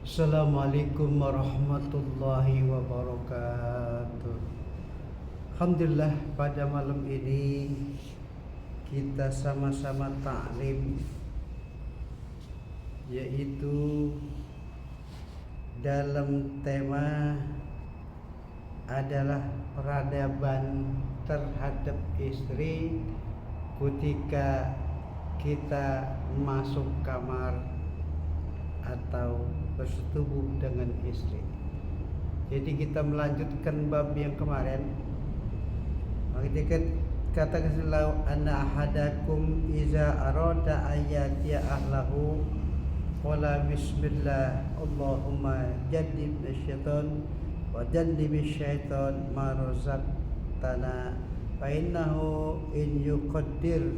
Assalamualaikum warahmatullahi wabarakatuh. Alhamdulillah, pada malam ini kita sama-sama taklim, yaitu dalam tema adalah peradaban terhadap istri ketika kita masuk kamar atau bersetubuh dengan istri. Jadi kita melanjutkan bab yang kemarin. Maka kita katakan selalu anna ahadakum iza arada ayati ahlahu qala bismillah Allahumma jannib syaitan wa jannib syaitan ma razaqtana fa innahu in yuqaddir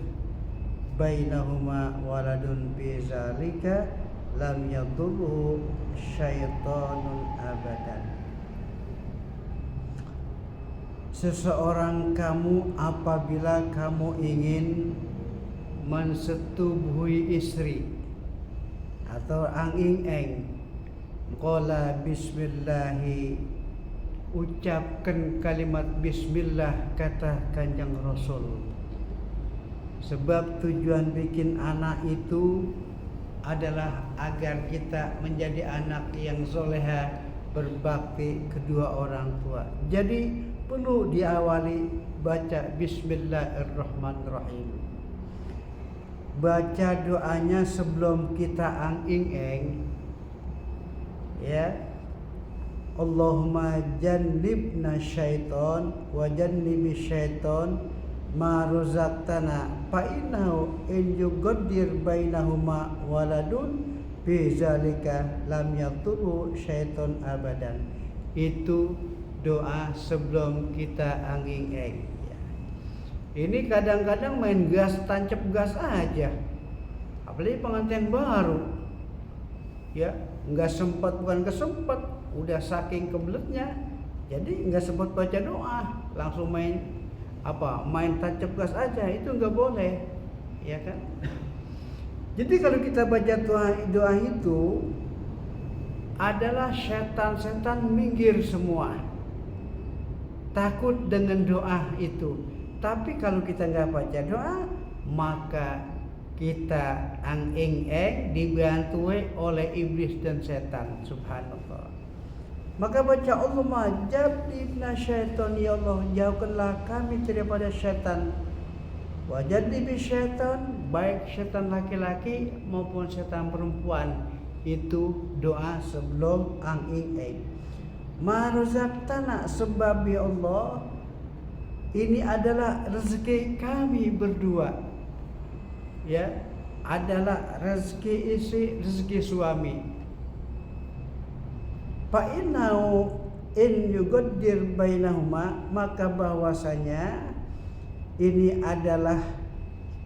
bainahuma waladun bi zalika lam yadurru syaitanun abadan. Seseorang kamu apabila kamu ingin mensetubuhi istri atau anging-eng, qala bismillahi, ucapkan kalimat bismillah, kata Kanjeng Rasul. Sebab tujuan bikin anak itu adalah agar kita menjadi anak yang soleha, berbakti kedua orang tua. Jadi perlu diawali baca bismillahirrahmanirrahim. Baca doanya sebelum kita anging-eng, ya. Allahumma jannibna syaiton wa jannibi syaiton ma razaqtana fa innahu in yuqaddir bainahuma waladun bi zalika lam yaturu syaiton abadan. Itu doa sebelum kita anging-eng. Ini kadang-kadang main gas, tancap gas aja. Apalagi pengantin baru. Ya, enggak sempat, bukan kesempet, udah saking kebeletnya. Jadi enggak sempat baca doa, langsung main tancap gas aja. Itu enggak boleh, ya kan? Jadi kalau kita baca doa itu adalah setan-setan minggir semua, takut dengan doa itu. Tapi kalau kita nggak baca doa, maka kita anging-eng dibantui oleh iblis dan setan. Subhanallah. Maka baca Allahumma jannibna syaiton, ya Allah jauhkanlah kami daripada syaitan. Wa jannibi syaiton, baik syaitan laki-laki maupun syaitan perempuan. Itu doa sebelum anging-eng. Ma razaqtana, sebab ya Allah ini adalah rezeki kami berdua. Ya, adalah rezeki istri, rezeki suami. Fa innahu in yuqaddir bainahuma, maka bahwasanya ini adalah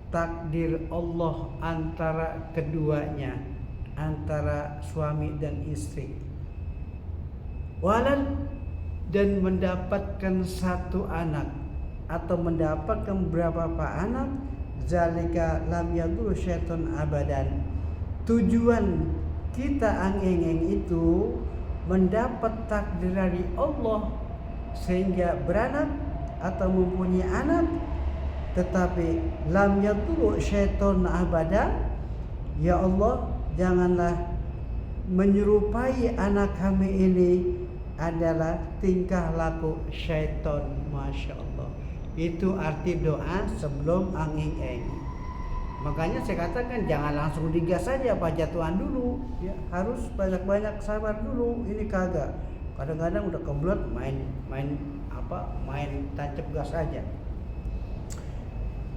takdir Allah antara keduanya, antara suami dan istri. Walad, dan mendapatkan satu anak atau mendapatkan berapa anak, zalika lam yadur syaiton abadan. Tujuan kita anging-eng itu mendapat takdir dari Allah sehingga beranak atau mempunyai anak, tetapi lam yadur syaiton abadan. Ya Allah, janganlah menyerupai anak kami ini adalah tingkah laku syaiton. Masya Allah. Itu arti doa sebelum anging-eng. Makanya saya katakan jangan langsung digas saja baca Tuhan dulu, ya, harus banyak-banyak sabar dulu. Ini kagak. Kadang-kadang udah kebelet main tancap gas aja.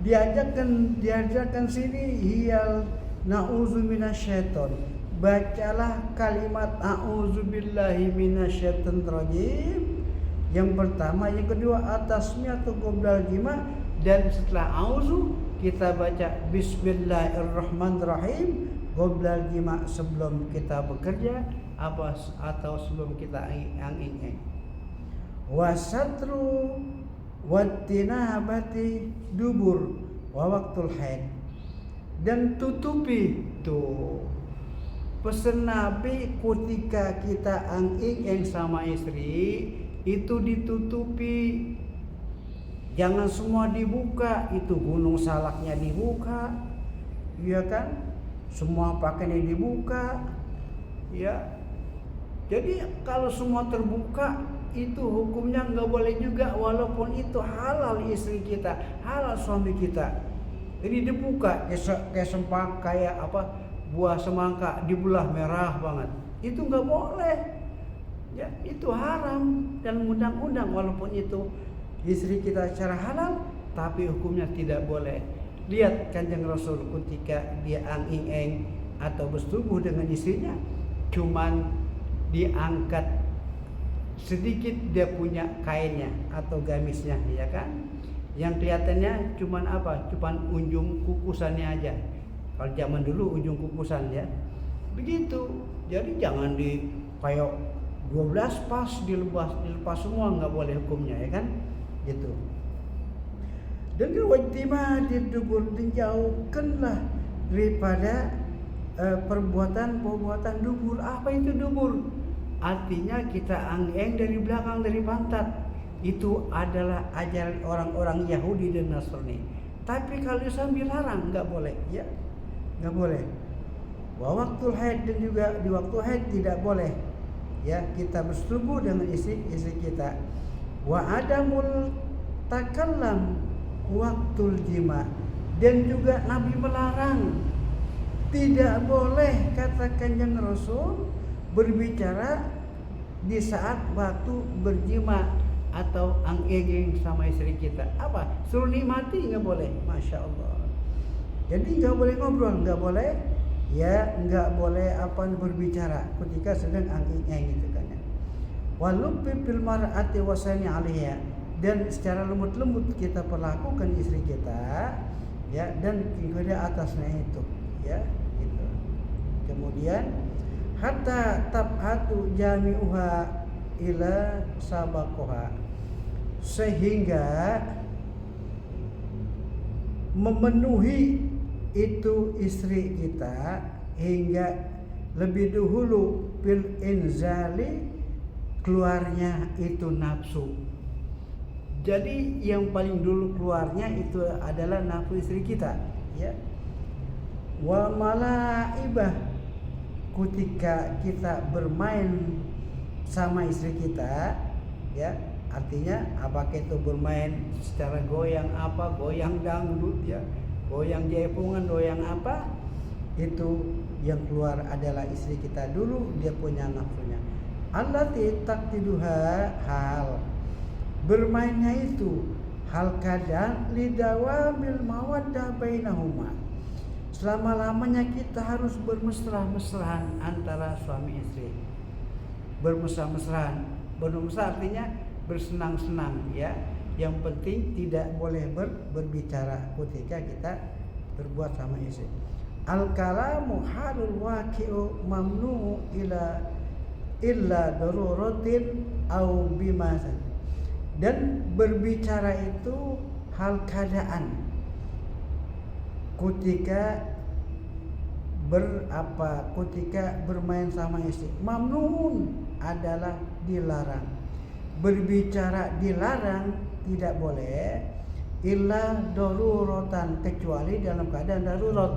Diajarkan sini hiyal na'udzu minasyaiton. Bacalah kalimat a'udzubillahi minasyaitonir rajim. Yang pertama, yang kedua atasmiyatu qoblal jima, dan setelah auzu kita baca bismillahirrahmanirrahim qoblal jima, sebelum kita bekerja atau sebelum kita anging-eng. Wasatru wattinabati dubur wa waqtul haid, dan tutupi tuh Pesan Nabi ketika kita ang-ing sama istri itu ditutupi, jangan semua dibuka. Itu gunung salaknya dibuka, ya kan? Semua pakaiannya dibuka, ya. Jadi kalau semua terbuka itu hukumnya nggak boleh juga, walaupun itu halal istri kita, halal suami kita. Jadi dibuka kayak sempak, kayak apa, buah semangka dibelah merah banget, itu nggak boleh, ya itu haram dan undang-undang. Walaupun itu istri kita secara halal, tapi hukumnya tidak boleh. Lihat Kanjeng Rasul ketika dia ang-ing atau bersetubuh dengan istrinya, cuman diangkat sedikit dia punya kainnya atau gamisnya, ya kan, yang kelihatannya cuman apa, cuman ujung kukusannya aja. Kalau zaman dulu ujung kukusan, ya begitu. Jadi jangan di kayak 12 pas dilepas semua, nggak boleh hukumnya, ya kan, gitu. Dan wajtima didubur, dijauhkanlah daripada perbuatan dubur. Apa itu dubur? Artinya kita ang-eng dari belakang, dari pantat. Itu adalah ajaran orang-orang Yahudi dan Nasrani. Tapi kalau Islam dilarang, nggak boleh, ya. Nggak boleh. Waktu haid dan juga di waktu haid tidak boleh, ya, kita bersetubuh dengan istri kita. Wa adamul takallam waktul jima, dan juga Nabi melarang, tidak boleh, kata Kanjeng Rasul, berbicara di saat waktu berjima atau ang-ing sama istri kita. Apa? Suruh nikmati nggak boleh, masya Allah. Jadi nggak boleh ngobrol, nggak boleh, ya, nggak boleh apa berbicara ketika sedang ang-ing gitu kan, ya. Walubbi bil mar'ati wasani 'alaiha, dan secara lembut-lembut kita perlakukan istri kita, ya, dan kepada atasnya itu, ya, gitu. Kemudian hatta tabhatu jami'uha ila sabakoha, sehingga memenuhi itu istri kita hingga lebih dahulu bil inzali, keluarnya itu nafsu. Jadi yang paling dulu keluarnya itu adalah nafsu istri kita, ya. Wa malaibah, ketika kita bermain sama istri kita, ya, artinya apakah itu bermain secara goyang apa, goyang dangdut, ya, goyang jaipongan, goyang apa, itu yang keluar adalah istri kita dulu, dia punya nafsunya. Allati taqtiduha, hal bermainnya itu hal kadang lidawamil mawaddah bainahuma, selama-lamanya kita harus bermesra-mesraan antara suami istri. Bermesra-mesraan, bermesra artinya bersenang-senang, ya. Yang penting tidak boleh berbicara ketika kita berbuat sama istri. Al-kalamu halul waqi'u mamnu'u illa daruratin au bimasan. Dan berbicara itu hal keadaan ketika ketika bermain sama istri. Mamnu'un adalah dilarang. Berbicara dilarang, tidak boleh, illa daruratan, kecuali dalam keadaan darurat.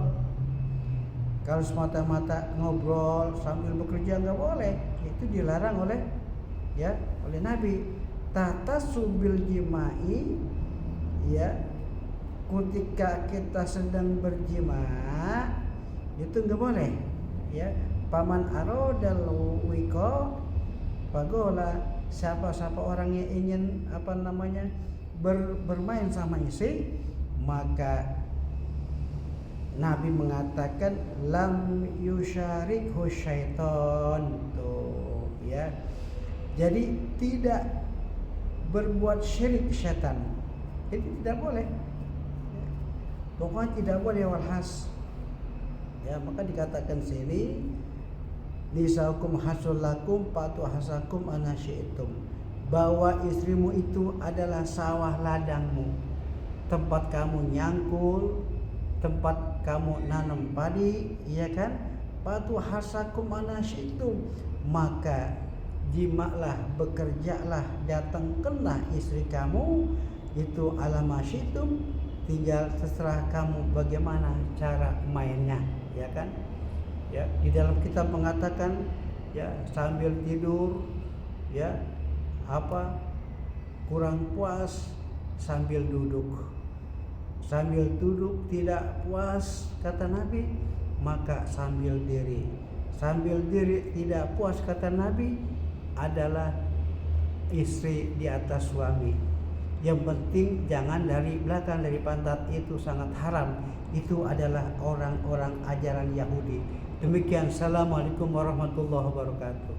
Kalau semata-mata ngobrol sambil bekerja nggak boleh, itu dilarang oleh Nabi. Tata subil jimai, ya, ketika kita sedang berjima itu nggak boleh, ya. Paman arodal wiko pagola, siapa orang yang ingin bermain sama istri, maka Nabi mengatakan lam yusyarikhu syaiton, tuh, ya. Jadi tidak berbuat syirik syaitan. Jadi tidak boleh. Pokoknya tidak boleh walhas. Ya, maka dikatakan sini nisaukum hasul lakum patu hasakum anasyitum, bahwa istrimu itu adalah sawah ladangmu, tempat kamu nyangkul, tempat kamu nanam padi, iya kan? Fatu hasakum anasyitum, maka jimalah, bekerjalah, datangkanlah istri kamu itu alamasyitum, tinggal terserah kamu bagaimana cara mainnya, ya kan? Ya, di dalam kitab mengatakan ya sambil tidur ya apa kurang puas sambil duduk. Sambil duduk tidak puas kata Nabi, maka sambil diri. Sambil diri tidak puas kata Nabi adalah istri di atas suami. Yang penting jangan dari belakang, dari pantat, itu sangat haram. Itu adalah orang-orang ajaran Yahudi. Demikian, assalamualaikum warahmatullahi wabarakatuh.